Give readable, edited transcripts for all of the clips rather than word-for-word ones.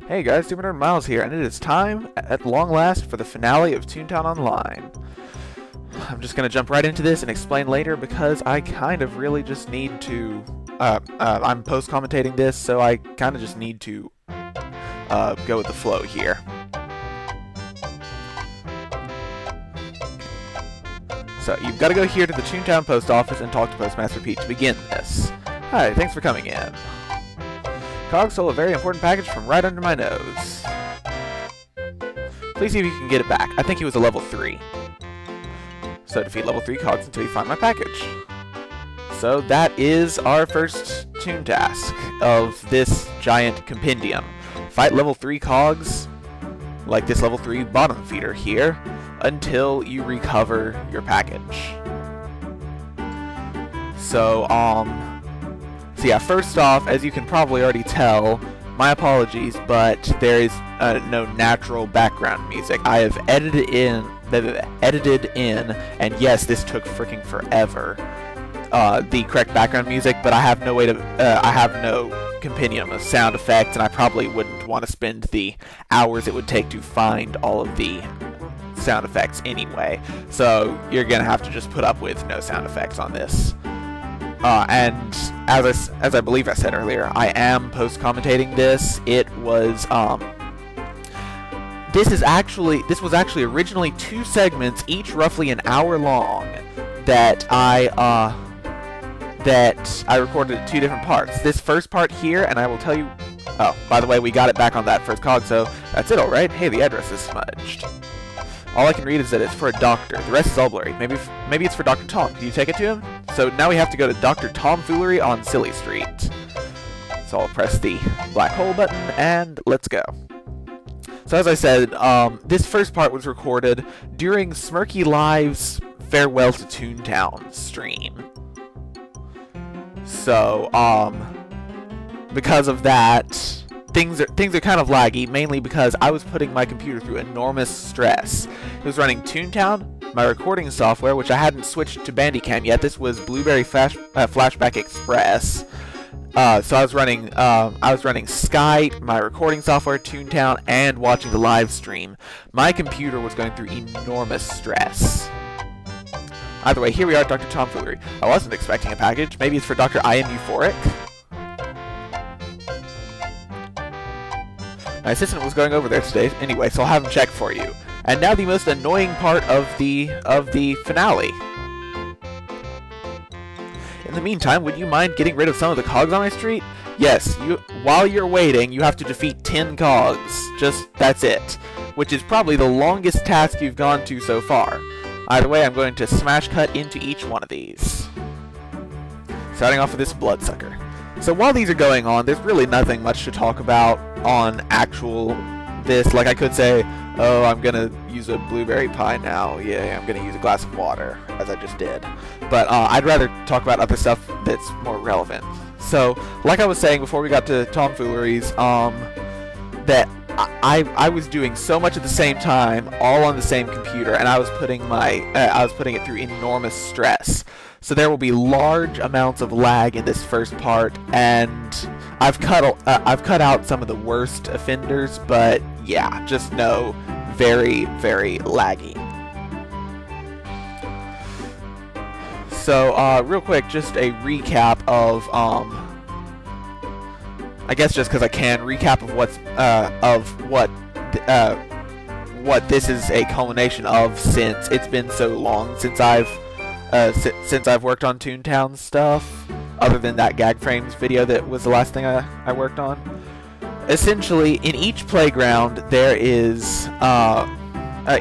Hey guys, Super Miles here, and it is time, at long last, for the finale of ToonTown Online. I'm just going to jump right into this and explain later because I kind of really just need to... I'm post-commentating this, so I kind of just need to go with the flow here. So, you've got to go here to the ToonTown post office and talk to Postmaster Pete to begin this. Hi, thanks for coming in. Cog stole a very important package from right under my nose. Please see if you can get it back. I think he was a level 3. So defeat level 3 Cogs until you find my package. So that is our first toon task of this giant compendium. Fight level 3 Cogs, like this level 3 bottom feeder here, until you recover your package. So, So yeah, first off, as you can probably already tell, my apologies, but there is no natural background music. I have edited in, and yes, this took freaking forever, the correct background music, but I have no way to, I have no compendium of sound effects, and I probably wouldn't want to spend the hours it would take to find all of the sound effects anyway, so you're gonna have to just put up with no sound effects on this. And as I believe I said earlier, I am post-commentating this. It was, this was actually originally 2 segments, each roughly an hour long, that I recorded at 2 different parts. This first part here, and I will tell you, oh, by the way, we got it back on that first cog, so that's it, alright? Hey, the address is smudged. All I can read is that it's for a doctor. The rest is all blurry. Maybe it's for Dr. Tom. Can you take it to him? So now we have to go to Dr. Tomfoolery on Silly Street. So I'll press the black hole button, and let's go. So as I said, this first part was recorded during SmirkyLive's Farewell to ToonTown stream. So, because of that, things are kind of laggy, mainly because I was putting my computer through enormous stress. It was running ToonTown, my recording software, which I hadn't switched to Bandicam yet. This was Blueberry Flashback Express. So I was running Skype, my recording software, ToonTown, and watching the live stream. My computer was going through enormous stress. Either way, here we are at Dr. Tomfoolery. I wasn't expecting a package. Maybe it's for Dr. I Am Euphoric. My assistant was going over there today anyway, so I'll have him check for you. And now the most annoying part of the finale. In the meantime, would you mind getting rid of some of the cogs on my street? Yes, while you're waiting, you have to defeat 10 cogs. That's it. Which is probably the longest task you've gone to so far. Either way, I'm going to smash cut into each one of these. Starting off with this bloodsucker. So while these are going on, there's really nothing much to talk about on this. Like I could say, oh, I'm gonna use a blueberry pie now. Yeah, I'm gonna use a glass of water, as I just did. But I'd rather talk about other stuff that's more relevant. So, like I was saying before we got to Tomfooleries, that I was doing so much at the same time, all on the same computer, and I was putting it through enormous stress. So there will be large amounts of lag in this first part, and I've cut out some of the worst offenders, but yeah, just know, very, very laggy. So real quick, just a recap of I guess just because I can recap of what this is a culmination of, since it's been so long since I've worked on ToonTown stuff, other than that gag frames video that was the last thing I worked on. Essentially, in each playground there is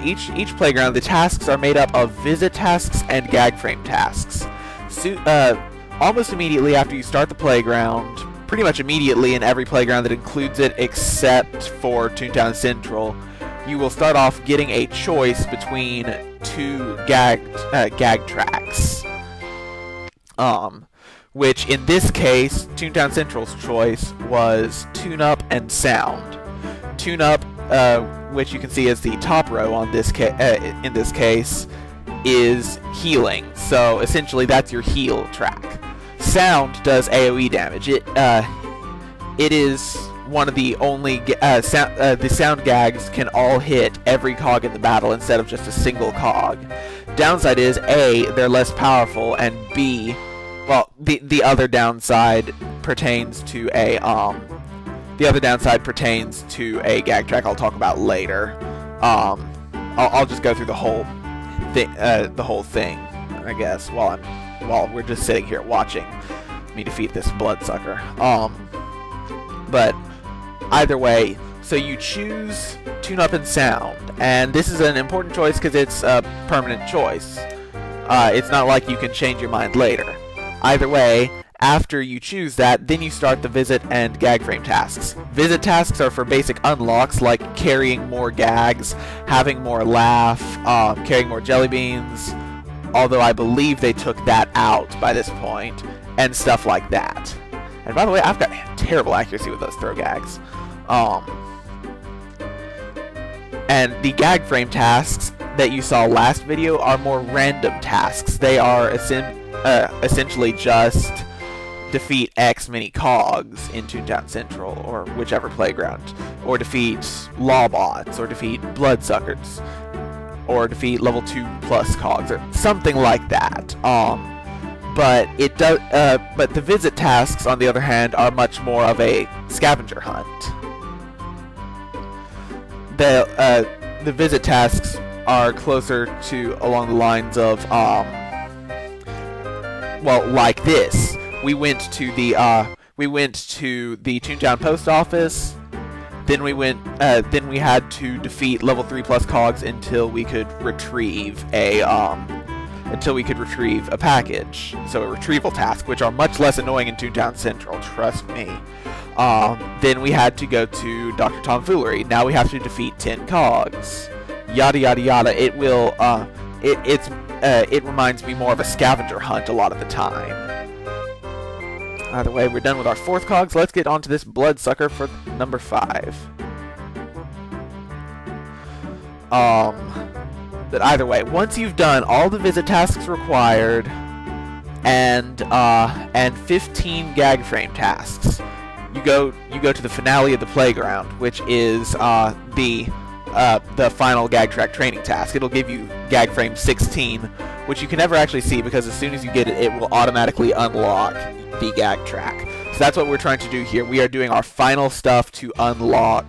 each playground, the tasks are made up of visit tasks and gag frame tasks. So, almost immediately after you start the playground, pretty much immediately in every playground that includes it except for ToonTown Central, you will start off getting a choice between 2 gag tracks. Which in this case, ToonTown Central's choice was Tune Up and Sound. Tune Up, which you can see as the top row on this in this case, is healing. So essentially, that's your heal track. Sound does AoE damage. It is one of the only the sound gags can all hit every cog in the battle instead of just a single cog. Downside is A, they're less powerful, and B, well, the other downside pertains to a gag track I'll talk about later. I'll just go through the whole thing, I guess, while we're just sitting here watching me defeat this bloodsucker. But either way, so you choose Tune Up and Sound, and this is an important choice because it's a permanent choice. It's not like you can change your mind later. Either way, after you choose that, then you start the visit and gag frame tasks. Visit tasks are for basic unlocks like carrying more gags, having more laugh, carrying more jelly beans, although I believe they took that out by this point, and stuff like that. And by the way, I've got terrible accuracy with those throw gags. And the gag frame tasks that you saw last video are more random tasks. They are essentially just defeat X many cogs in ToonTown Central, or whichever playground, or defeat lawbots, or defeat bloodsuckers, or defeat level 2+ cogs, or something like that. But the visit tasks, on the other hand, are much more of a scavenger hunt. The visit tasks are closer to along the lines of well, like this. We went to the ToonTown post office. Then we had to defeat level 3+ cogs until we could retrieve a package. So a retrieval task, which are much less annoying in ToonTown Central, trust me. Then we had to go to Dr. Tomfoolery. Now we have to defeat 10 cogs. Yada yada yada. It will it reminds me more of a scavenger hunt a lot of the time. Either way, we're done with our 4th cog, so let's get on to this bloodsucker for number 5. But either way, once you've done all the visit tasks required and 15 gag frame tasks, you go to the finale of the playground, which is the final gag track training task. It'll give you gag frame 16, which you can never actually see because as soon as you get it, it will automatically unlock the gag track. So that's what we're trying to do here. We are doing our final stuff to unlock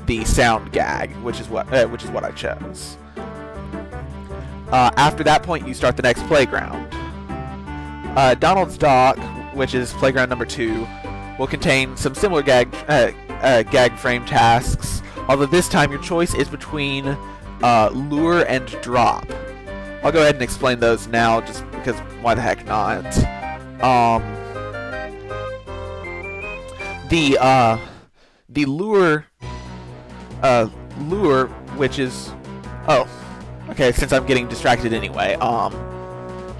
the sound gag, which is what I chose. After that point, you start the next playground. Donald's Dock, which is playground number 2, will contain some similar gag frame tasks, although this time your choice is between lure and drop. I'll go ahead and explain those now, just because why the heck not. The lure, which is, oh, okay, since I'm getting distracted anyway,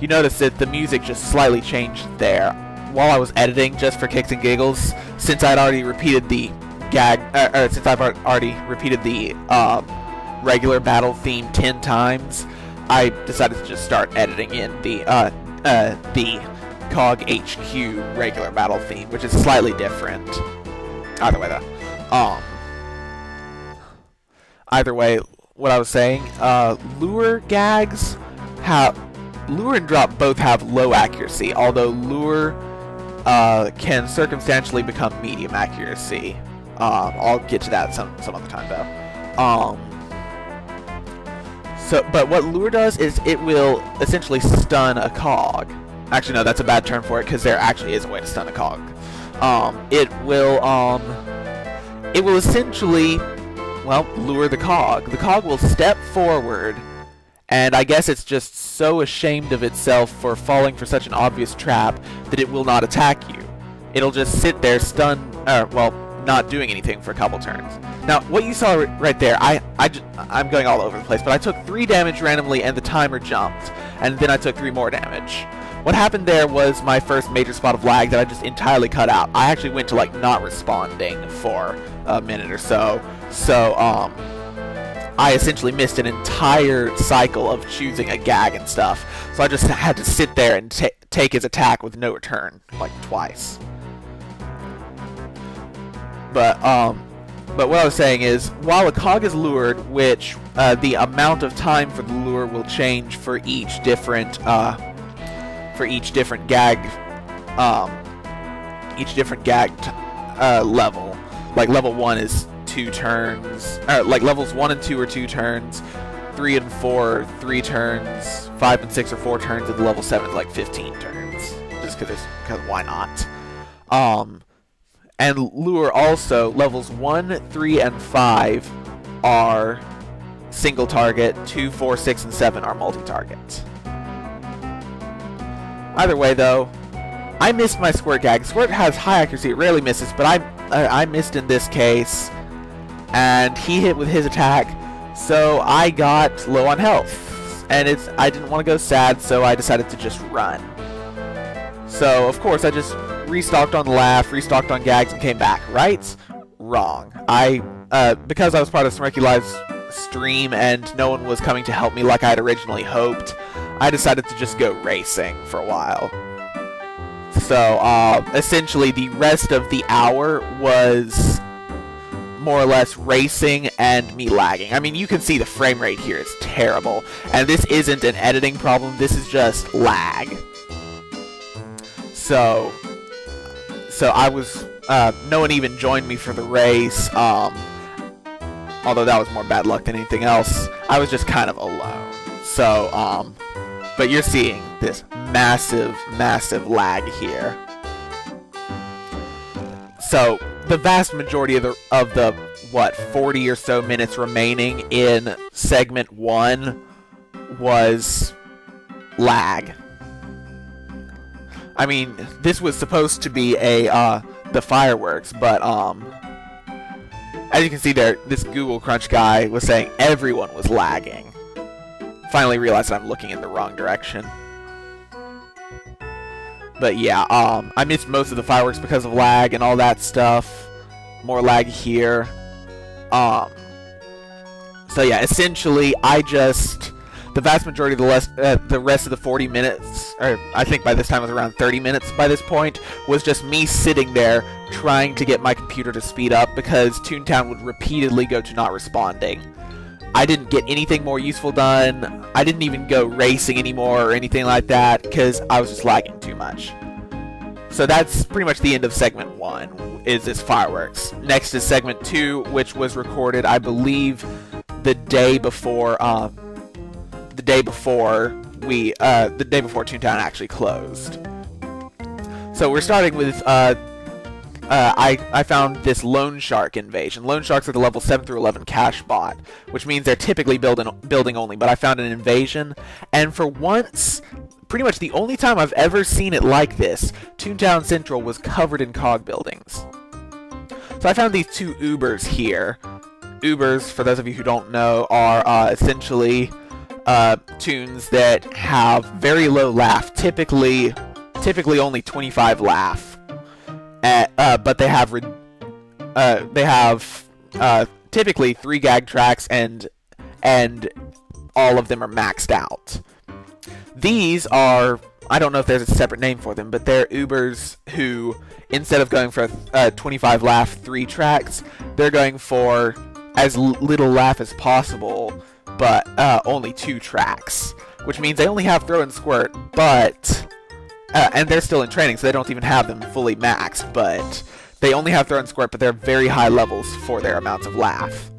you notice that the music just slightly changed there. While I was editing, just for kicks and giggles, since I'd already repeated the regular battle theme 10 times, I decided to just start editing in the COG HQ regular battle theme, which is slightly different. Either way, though. Either way, what I was saying, lure gags lure and drop both have low accuracy, although lure can circumstantially become medium accuracy. I'll get to that some other time though. But what lure does is it will essentially stun a cog. Actually, no, that's a bad term for it because there actually is a way to stun a cog. It will essentially, well, lure the cog. The cog will step forward, and I guess it's just so ashamed of itself for falling for such an obvious trap that it will not attack you. It'll just sit there stunned, well, not doing anything for a couple turns. Now, what you saw right there, I'm going all over the place, but I took 3 damage randomly and the timer jumped, and then I took 3 more damage. What happened there was my first major spot of lag that I just entirely cut out. I actually went to, like, not responding for a minute or so. So, I essentially missed an entire cycle of choosing a gag and stuff. So I just had to sit there and take his attack with no return, like, twice. But what I was saying is, while a cog is lured, which the amount of time for the lure will change for each different gag level. Like level 1 is 2 turns. Like levels 1 and 2 are 2 turns. 3 and 4 are 3 turns. 5 and 6 are 4 turns, and level 7 is like 15 turns. Just because why not? And lure also, levels 1, 3, and 5 are single target, 2, 4, 6, and 7 are multi-target. Either way though, I missed my squirt gag. Squirt has high accuracy, it rarely misses, but I missed in this case, and he hit with his attack, so I got low on health. And I didn't want to go sad, so I decided to just run. So, of course, I just restocked on Laugh, restocked on Gags, and came back. Right? Wrong. Because I was part of SmirkyLive's stream and no one was coming to help me like I had originally hoped, I decided to just go racing for a while. So, essentially, the rest of the hour was more or less racing and me lagging. I mean, you can see the frame rate here is terrible. And this isn't an editing problem, this is just lag. So I was, no one even joined me for the race, although that was more bad luck than anything else. I was just kind of alone. So, but you're seeing this massive, massive lag here. So, the vast majority of the what, 40 or so minutes remaining in segment 1 was lag. I mean, this was supposed to be the fireworks, but as you can see there, this Google Crunch guy was saying everyone was lagging. Finally realized that I'm looking in the wrong direction. But yeah, I missed most of the fireworks because of lag and all that stuff. More lag here. So yeah, essentially, the vast majority of the rest of the 40 minutes, or I think by this time it was around 30 minutes by this point, was just me sitting there trying to get my computer to speed up because ToonTown would repeatedly go to not responding. I didn't get anything more useful done. I didn't even go racing anymore or anything like that because I was just lagging too much. So that's pretty much the end of segment 1, is this fireworks. Next is segment 2, which was recorded, I believe, the day before ToonTown actually closed. So we're starting with I found this Loan Shark invasion. Loan Sharks are the level 7 through 11 cash bot, which means they're typically building only, but I found an invasion, and for once, pretty much the only time I've ever seen it like this, ToonTown Central was covered in cog buildings. So I found these 2 Ubers here. Ubers, for those of you who don't know, are essentially tunes that have very low laugh, typically only 25 laugh, but they have typically 3 gag tracks and all of them are maxed out. These are, I don't know if there's a separate name for them, but they're Ubers who, instead of going for 25 laugh 3 tracks, they're going for as little laugh as possible, but only 2 tracks, which means they only have throw and squirt, but and they're still in training, so they don't even have them fully maxed, but they only have throw and squirt, but they're very high levels for their amounts of laugh.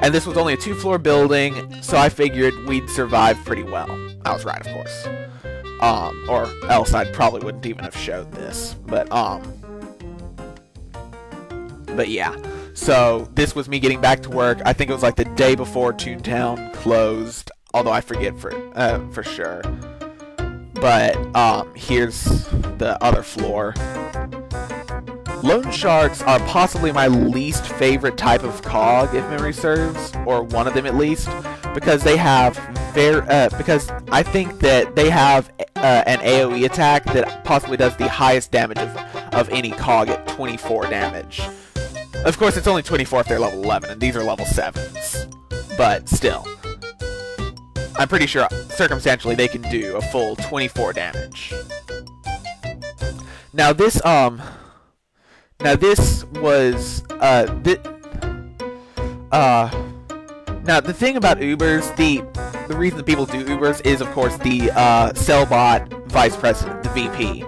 And this was only a 2-floor building, so I figured we'd survive pretty well. I was right, of course. Or else I probably wouldn't even have showed this, but yeah. So, this was me getting back to work. I think it was like the day before ToonTown closed, although I forget for sure. But, here's the other floor. Loan Sharks are possibly my least favorite type of cog, if memory serves, or one of them at least, because they have because I think that they have an AoE attack that possibly does the highest damage of any cog at 24 damage. Of course, it's only 24 if they're level 11, and these are level 7s. But still, I'm pretty sure circumstantially they can do a full 24 damage. Now this Now this was now the thing about Ubers, the reason that people do Ubers is of course the Cellbot Vice President, the VP,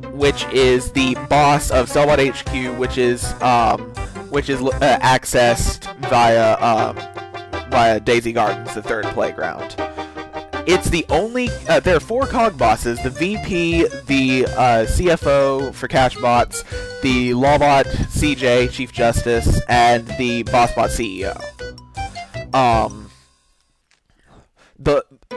which is the boss of Cellbot HQ, which is accessed via Daisy Gardens, the third playground. It's the only, there are 4 cog bosses: the VP, the CFO for Cashbots, the Lawbot CJ, Chief Justice, and the BossBot CEO.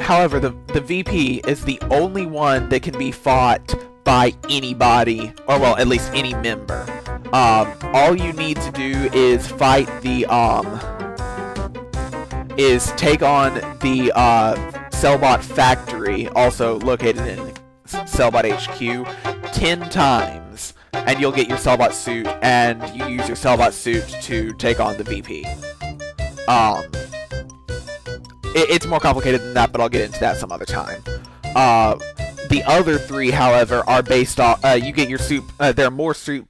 However, the VP is the only one that can be fought by anybody, or well, at least any member. All you need to do is fight the, is take on the, Cellbot Factory, also located in Cellbot HQ, 10 times, and you'll get your Cellbot suit, and you use your Cellbot suit to take on the VP. It's more complicated than that, but I'll get into that some other time. The other 3, however, are based off, you get your suit, there are more suit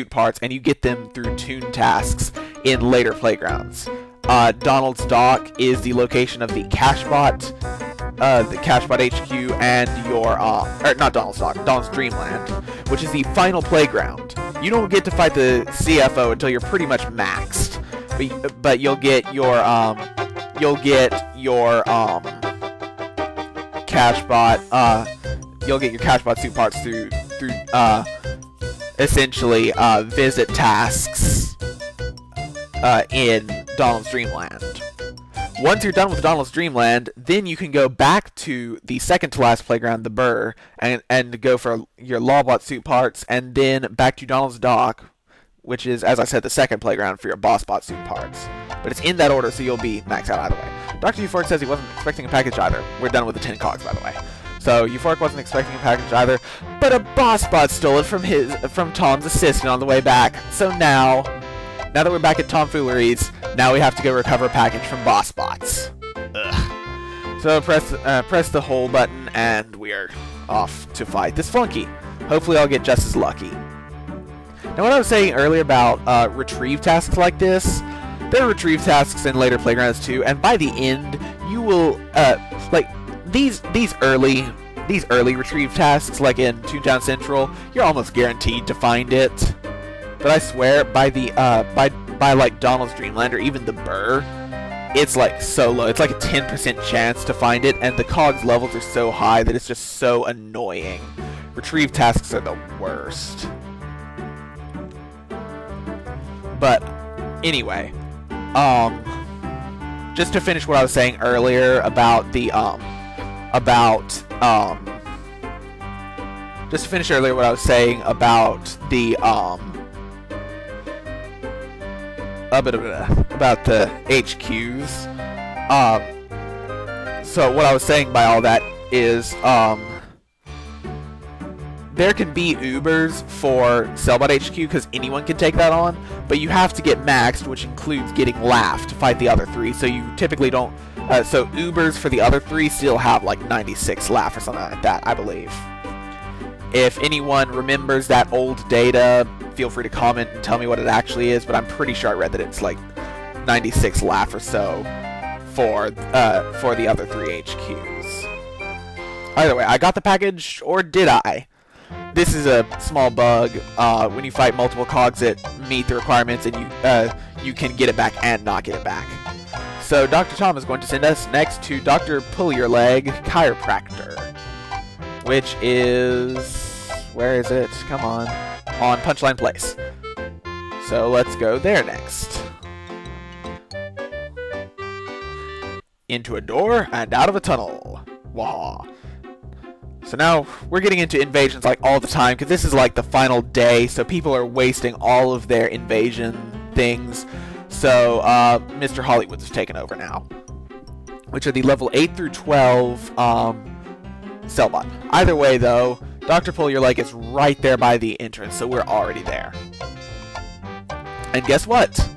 parts, and you get them through Toon tasks in later playgrounds. Donald's Dock is the location of the Cashbot HQ, and your, or not Donald's Dock, Donald's Dreamland, which is the final playground. You don't get to fight the CFO until you're pretty much maxed, but you'll get your Cashbot suit parts through essentially visit tasks in Donald's Dreamland. Once you're done with Donald's Dreamland, then you can go back to the second to last playground, the Burr, and go for your Lawbot suit parts, and then back to Donald's Dock, which is, as I said, the second playground for your BossBot suit parts. But it's in that order, so you'll be maxed out either way. Dr. Euphoric says he wasn't expecting a package either. We're done with the 10 cogs, by the way. So Euphoric wasn't expecting a package either, but a BossBot stole it from Tom's assistant on the way back. So now that we're back at Tomfooleries, now we have to go recover a package from BossBots. Ugh. So press the hold button, and we're off to fight this flunky. Hopefully I'll get just as lucky. Now what I was saying earlier about retrieve tasks like this, there are retrieve tasks in later playgrounds too, and by the end you will like these early retrieve tasks, like in ToonTown Central, you're almost guaranteed to find it. But I swear, by the by like Donald's Dreamland or even the Burr, it's like so low. It's like a 10% chance to find it, and the cogs levels are so high that it's just so annoying. Retrieve tasks are the worst. But anyway, just to finish what I was saying earlier about the just to finish earlier what I was saying about the about the HQs. So what I was saying by all that is there can be Ubers for Cellbot HQ because anyone can take that on, but you have to get maxed, which includes getting Laugh to fight the other 3. So you typically don't. So Ubers for the other 3 still have like 96 Laugh or something like that, I believe. If anyone remembers that old data, feel free to comment and tell me what it actually is, but I'm pretty sure I read that it's like 96 Laugh or so for the other 3 HQs. Either way, I got the package, or did I? This is a small bug when you fight multiple cogs that meet the requirements, and you can get it back and not get it back. So Dr. Tom is going to send us next to Dr. Pull Your Leg Chiropractor, which is, where is it? Come on Punchline Place. So let's go there next. Into a door and out of a tunnel. Wah. So now we're getting into invasions like all the time, because this is like the final day, so people are wasting all of their invasion things. So Mr. Hollywood's taken over now, which are the level 8 through 12 Cellbot. Either way though, Dr. Pull Your Leg is right there by the entrance, so we're already there. And guess what?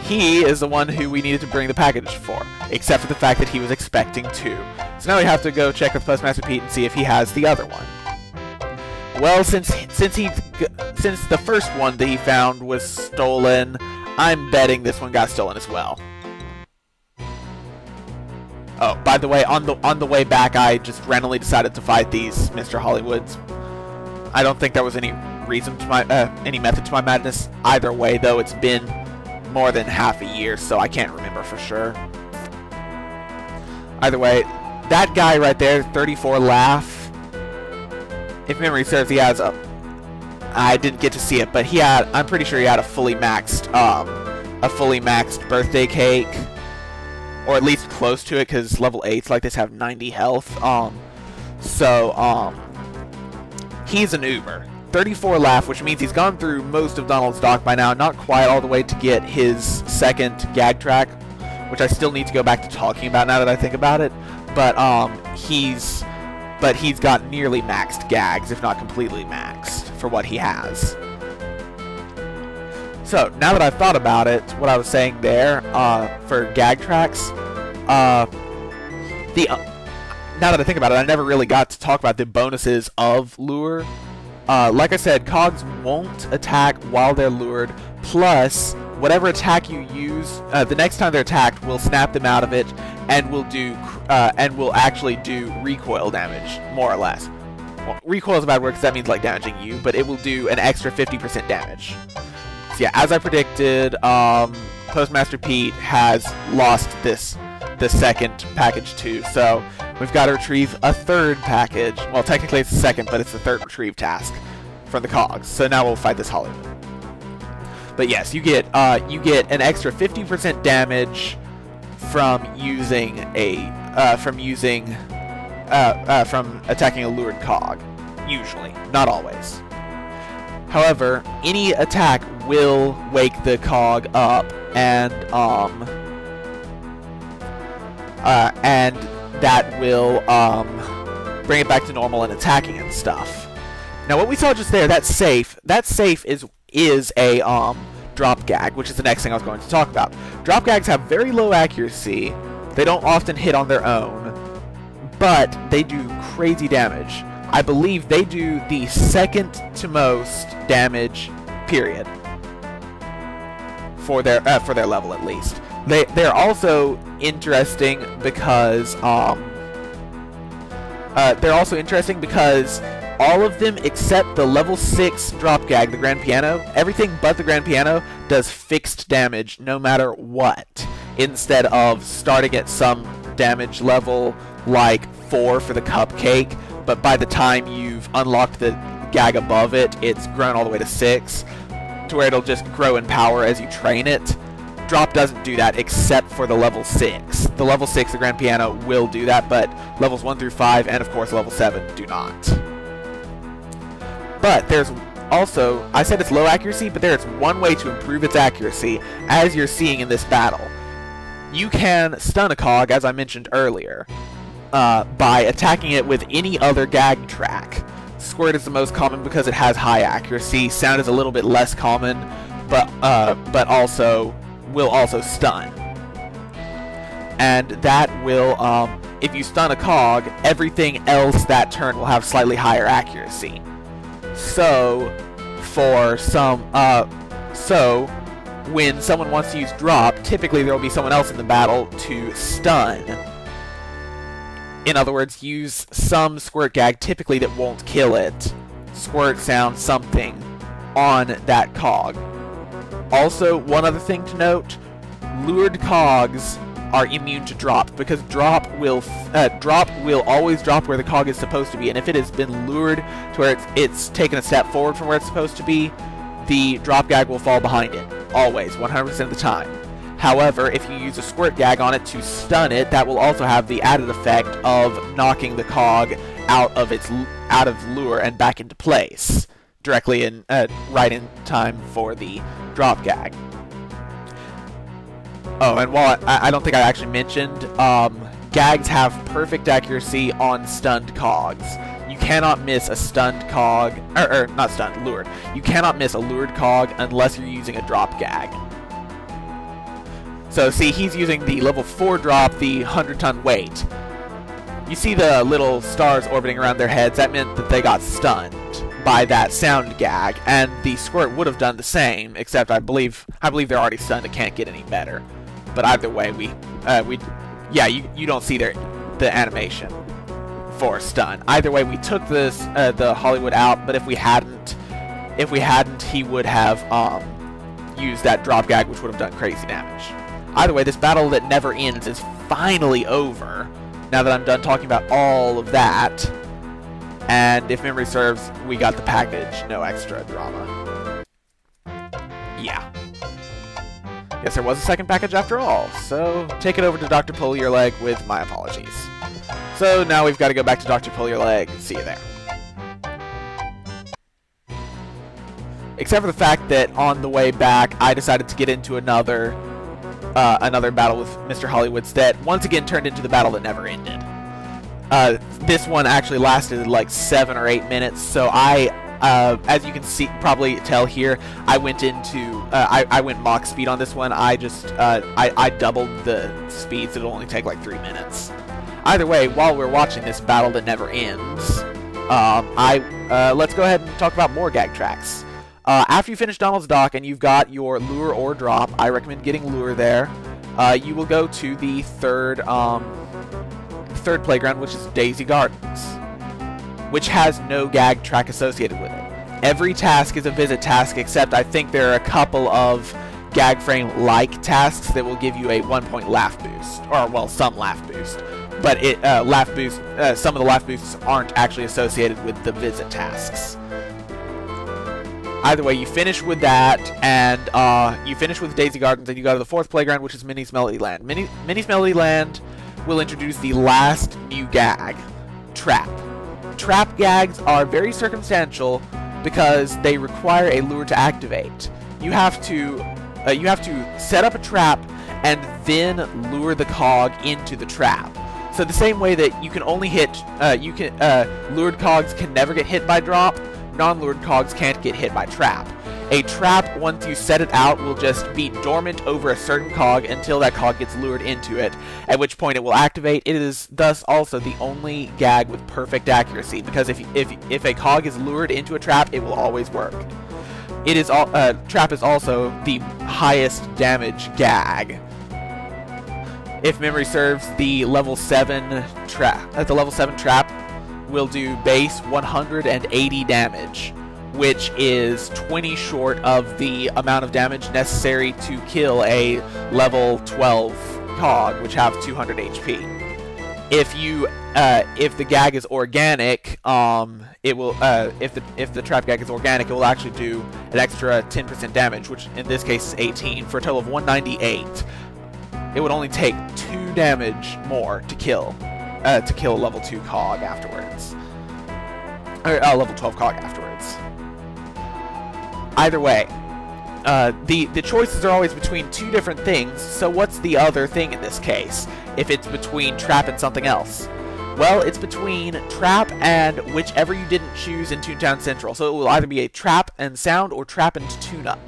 He is the one who we needed to bring the package for, except for the fact that he was expecting 2. So now we have to go check with Postmaster Pete and see if he has the other one. Well, since the first one that he found was stolen, I'm betting this one got stolen as well. Oh, by the way, on the way back, I just randomly decided to fight these Mr. Hollywoods. I don't think there was any reason to my any method to my madness. Either way, though, it's been more than half a year, so I can't remember for sure. Either way, that guy right there, 34 Laugh. If memory serves, he has a. I didn't get to see it, but he had. I'm pretty sure he had a fully maxed birthday cake. Or at least close to it, because level 8s like this have 90 health. He's an Uber. 34 Laugh, which means he's gone through most of Donald's dock by now. Not quite all the way to get his second gag track, which I still need to go back to talking about now that I think about it. But he's got nearly maxed gags, if not completely maxed, for what he has. So, now that I've thought about it, what I was saying there, for gag tracks, now that I think about it, I never really got to talk about the bonuses of lure. Like I said, cogs won't attack while they're lured, plus, whatever attack you use, the next time they're attacked, will snap them out of it, and will actually do recoil damage, more or less. Well, recoil is a bad word because that means, like, damaging you, but it will do an extra 50% damage. Yeah, as I predicted, Postmaster Pete has lost the second package too, so we've got to retrieve a third package. Well, technically it's the second, but it's the third retrieve task from the cogs. So now we'll fight this Hollywood. But yes, you get an extra 50% damage from from attacking a lured cog. Usually, not always. However, any attack will wake the cog up, and that will bring it back to normal and attacking and stuff. Now, what we saw just there, that safe is a drop gag, which is the next thing I was going to talk about. Drop gags have very low accuracy. They don't often hit on their own, but they do crazy damage. I believe they do the second to most damage, period, for their level at least. They're also interesting because all of them except the level 6 drop gag, the grand piano, everything but the grand piano does fixed damage no matter what, instead of starting at some damage level like 4 for the cupcake. But by the time you've unlocked the gag above it, it's grown all the way to 6, to where it'll just grow in power as you train it. Drop doesn't do that except for the level 6. The level 6, the grand piano, will do that, but levels 1 through 5, and of course level 7, do not. But there's also, I said it's low accuracy, but there's one way to improve its accuracy, as you're seeing in this battle. You can stun a cog, as I mentioned earlier, by attacking it with any other gag track. Squirt is the most common because it has high accuracy. Sound is a little bit less common, but will also stun. And that will, if you stun a cog, everything else that turn will have slightly higher accuracy. So, when someone wants to use drop, typically there will be someone else in the battle to stun. In other words, use some squirt gag, typically that won't kill it. Squirt, sound, something on that cog. Also, one other thing to note, lured cogs are immune to drop, because drop will always drop where the cog is supposed to be, and if it has been lured to where it's taken a step forward from where it's supposed to be, the drop gag will fall behind it. Always, 100% of the time. However, if you use a squirt gag on it to stun it, that will also have the added effect of knocking the cog out of lure and back into place, directly in right in time for the drop gag. Oh, and while I don't think I actually mentioned, gags have perfect accuracy on stunned cogs. You cannot miss a stunned cog, or not stunned, lured. You cannot miss a lured cog unless you're using a drop gag. So see, he's using the level 4 drop, the 100-ton weight. You see the little stars orbiting around their heads? That meant that they got stunned by that sound gag, and the squirt would have done the same, except I believe they're already stunned. It can't get any better. But either way, you don't see the animation for stun. Either way, we took the Hollywood out, but if we hadn't, he would have used that drop gag, which would have done crazy damage. Either way, this battle that never ends is finally over. Now that I'm done talking about all of that, and if memory serves, we got the package, no extra drama. Yeah. Guess there was a second package after all, so take it over to Dr. Pull Your Leg with my apologies. So now we've got to go back to Dr. Pull Your Leg. See you there. Except for the fact that on the way back, I decided to get into another battle with Mr. Hollywood's that once again turned into the battle that never ended. This one actually lasted like 7 or 8 minutes, so as you can probably tell here, I went Mach speed on this one. I doubled the speed, so it'll only take like 3 minutes. Either way, while we're watching this battle that never ends, let's go ahead and talk about more gag tracks. After you finish Donald's Dock and you've got your lure or drop, I recommend getting lure there. You will go to the third playground, which is Daisy Gardens, which has no gag track associated with it. Every task is a visit task, except I think there are a couple of gag frame-like tasks that will give you a 1-point laugh boost, or well, some laugh boost. But some of the laugh boosts aren't actually associated with the visit tasks. Either way, you finish with that, and you finish with Daisy Gardens, and you go to the fourth playground, which is Minnie's Melody Land. Minnie's Melody Land will introduce the last new gag, Trap. Trap gags are very circumstantial because they require a lure to activate. You have to set up a trap and then lure the cog into the trap. So the same way that you can only hit, lured cogs can never get hit by drop, non-lured cogs can't get hit by trap. A trap, once you set it out, will just be dormant over a certain cog until that cog gets lured into it, at which point it will activate. It is thus also the only gag with perfect accuracy, because if a cog is lured into a trap, it will always work. Trap is also the highest damage gag. If memory serves, the level 7 trap will do base 180 damage, which is 20 short of the amount of damage necessary to kill a level 12 cog, which have 200 HP. If the gag is organic, it will if the trap gag is organic, it will actually do an extra 10% damage, which in this case is 18 for a total of 198. It would only take 2 damage more to kill a level 2 cog afterwards, or level 12 cog afterwards. Either way, the choices are always between 2 different things, so what's the other thing in this case, if it's between trap and something else? Well, it's between trap and whichever you didn't choose in ToonTown Central, so it will either be a trap and sound or trap and tune-up.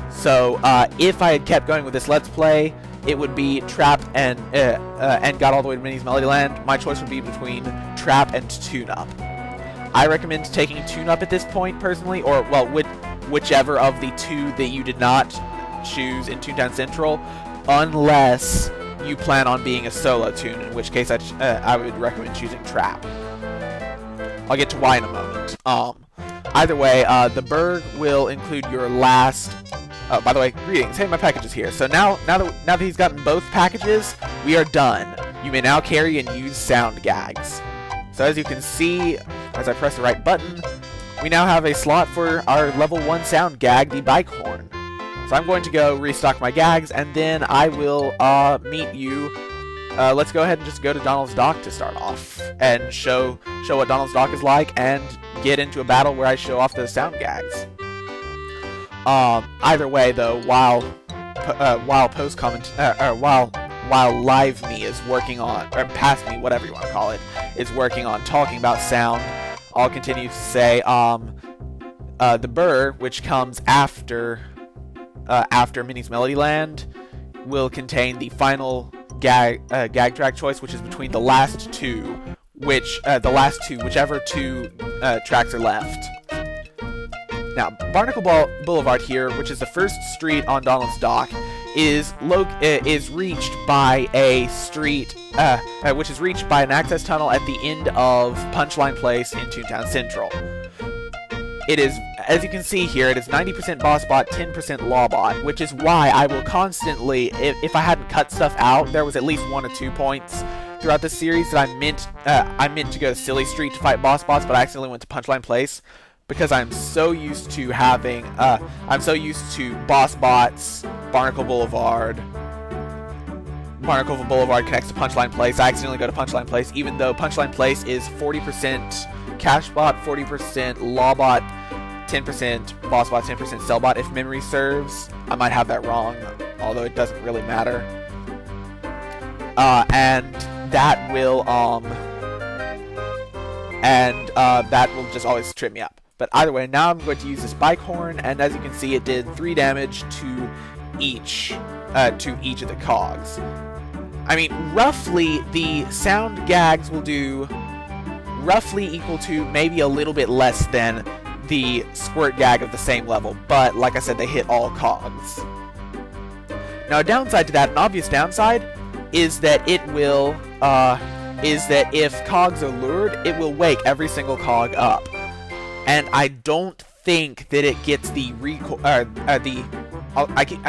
So, if I had kept going with this Let's Play, it would be trap and got all the way to Minnie's Melody Land. My choice would be between trap and tune-up. I recommend taking tune-up at this point, personally, or, well, whichever of the 2 that you did not choose in ToonTown Central, unless you plan on being a solo tune, in which case I would recommend choosing trap. I'll get to why in a moment. Either way, the Berg will include your last... Oh, by the way, greetings. Hey, my package is here. So now that he's gotten both packages, we are done. You may now carry and use sound gags. So as you can see, as I press the right button, we now have a slot for our level 1 sound gag, the bike horn. So I'm going to go restock my gags, and then I will meet you. Let's go ahead and just go to Donald's Dock to start off, and show what Donald's Dock is like, and get into a battle where I show off the sound gags. Either way, though, while Live Me is working on, or Past Me, whatever you want to call it, is working on talking about sound, I'll continue to say, the Burr, which comes after Minnie's Melody Land, will contain the final gag track choice, which is between the last two, whichever 2 tracks are left. Now, Barnacle Boulevard here, which is the first street on Donald's Dock, is reached by a street, which is reached by an access tunnel at the end of Punchline Place in Toontown Central. It is, as you can see here, it is 90% BossBot, 10% LawBot, which is why I will constantly, if I hadn't cut stuff out, there was at least 1 or 2 points throughout the series that I meant to go to Silly Street to fight BossBots, but I accidentally went to Punchline Place. Because I'm so used to having, I'm so used to BossBots, Barnacle Boulevard connects to Punchline Place. I accidentally go to Punchline Place, even though Punchline Place is 40% CashBot, 40% LawBot, 10% BossBot, 10% CellBot, if memory serves. I might have that wrong, although it doesn't really matter. And that will just always trip me up. But either way, now I'm going to use this bike horn, and as you can see, it did 3 damage to each of the cogs. I mean, roughly, the sound gags will do roughly equal to maybe a little bit less than the squirt gag of the same level, but like I said, they hit all cogs. Now, a downside to that, an obvious downside, is that it will, is that if cogs are lured, it will wake every single cog up. And I don't think that it gets the recoil, I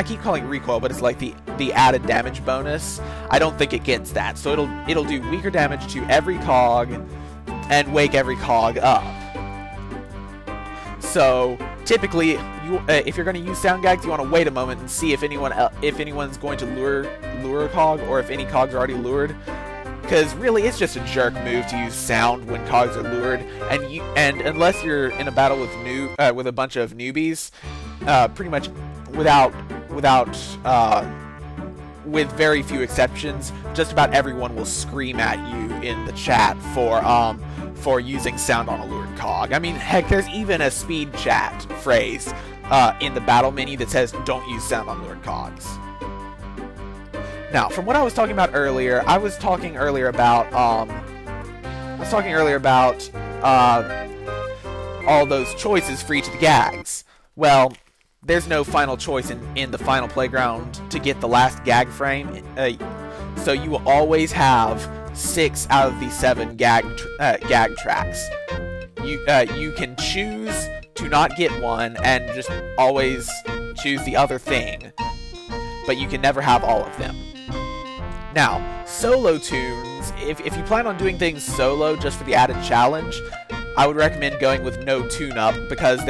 keep calling it recoil, but it's like the added damage bonus. I don't think it gets that, so it'll do weaker damage to every cog and wake every cog up. So typically, if you're going to use sound gags, you want to wait a moment and see if anyone's going to lure a cog, or if any cogs are already lured. Because really, it's just a jerk move to use sound when cogs are lured, and unless you're in a battle with a bunch of newbies, pretty much with very few exceptions, just about everyone will scream at you in the chat for using sound on a lured cog. I mean, heck, there's even a speed chat phrase in the battle menu that says "Don't use sound on lured cogs." Now, from what I was talking about earlier, I was talking earlier about all those choices for each of the gags. Well, there's no final choice in the final playground to get the last gag frame, so you will always have 6 out of the 7 gag tracks. You can choose to not get one and just always choose the other thing, but you can never have all of them. Now, solo tunes, if you plan on doing things solo just for the added challenge, I would recommend going with no tune-up, because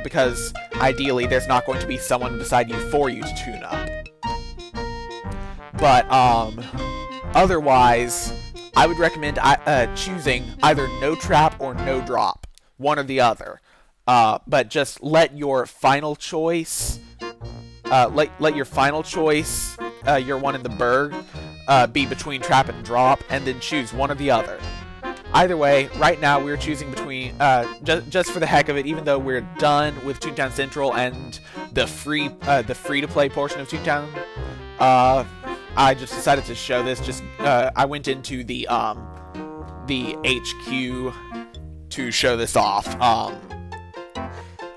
because ideally there's not going to be someone beside you for you to tune up. But otherwise, I would recommend choosing either no trap or no drop, one or the other. But just let your final choice, your one in the Berg, be between trap and drop, and then choose one or the other. Either way, right now we're choosing between, just for the heck of it, even though we're done with Toontown Central and the free-to-play portion of Toontown, I just decided to show this. I went into the HQ to show this off.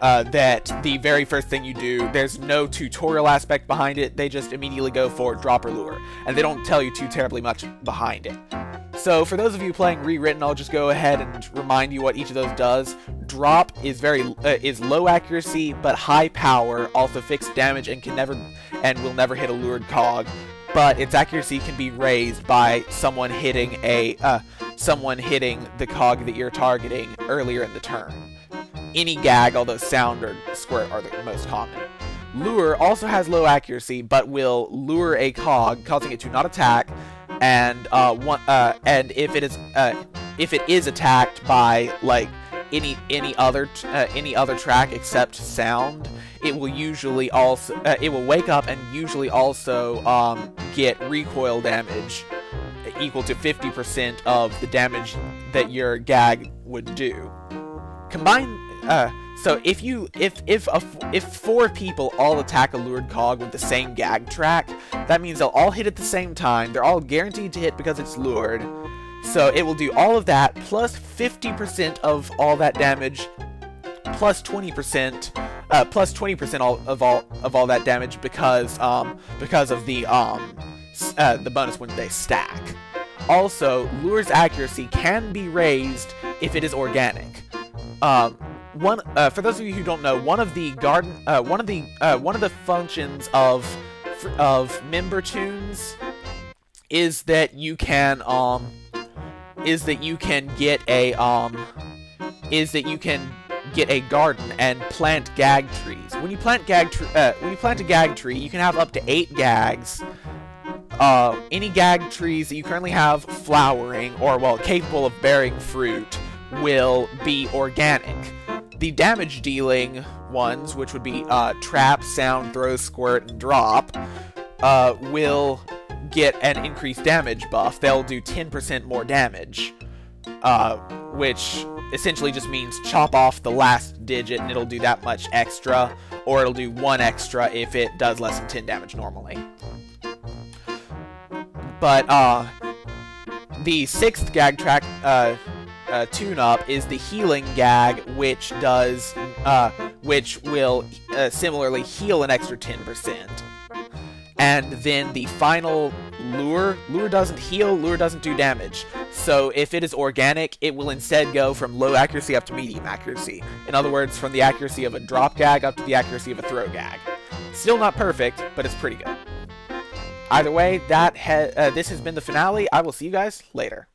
That the very first thing you do, there's no tutorial aspect behind it, they just immediately go for drop or lure, and they don't tell you too terribly much behind it. So for those of you playing Rewritten, I'll just go ahead and remind you what each of those does. Drop is is low accuracy but high power, also fixed damage, and will never hit a lured cog, but its accuracy can be raised by someone hitting the cog that you're targeting earlier in the turn. Any gag, although sound or squirt are the most common. Lure also has low accuracy, but will lure a cog, causing it to not attack, and if it is attacked by like any other track except sound, it will usually also it will wake up and usually also get recoil damage equal to 50% of the damage that your gag would do. So if 4 people all attack a lured cog with the same gag track, that means they'll all hit at the same time. They're all guaranteed to hit because it's lured. So it will do all of that plus 50% of all that damage, plus 20%, plus 20% of all that damage because of the bonus when they stack. Also, Lure's accuracy can be raised if it is organic. For those of you who don't know, one of the functions of member tunes is that you can get a garden and plant gag trees. When you plant a gag tree, you can have up to 8 gags. Any gag trees that you currently have flowering or, well, capable of bearing fruit will be organic. The damage dealing ones, which would be trap, sound, throw, squirt, and drop, will get an increased damage buff. They'll do 10% more damage, which essentially just means chop off the last digit and it'll do that much extra, or it'll do 1 extra if it does less than 10 damage normally. But the 6th gag track tune-up is the healing gag, which will similarly heal an extra 10%. And then the final Lure doesn't heal, Lure doesn't do damage. So if it is organic, it will instead go from low accuracy up to medium accuracy. In other words, from the accuracy of a drop gag up to the accuracy of a throw gag. Still not perfect, but it's pretty good. Either way, this has been the finale. I will see you guys later.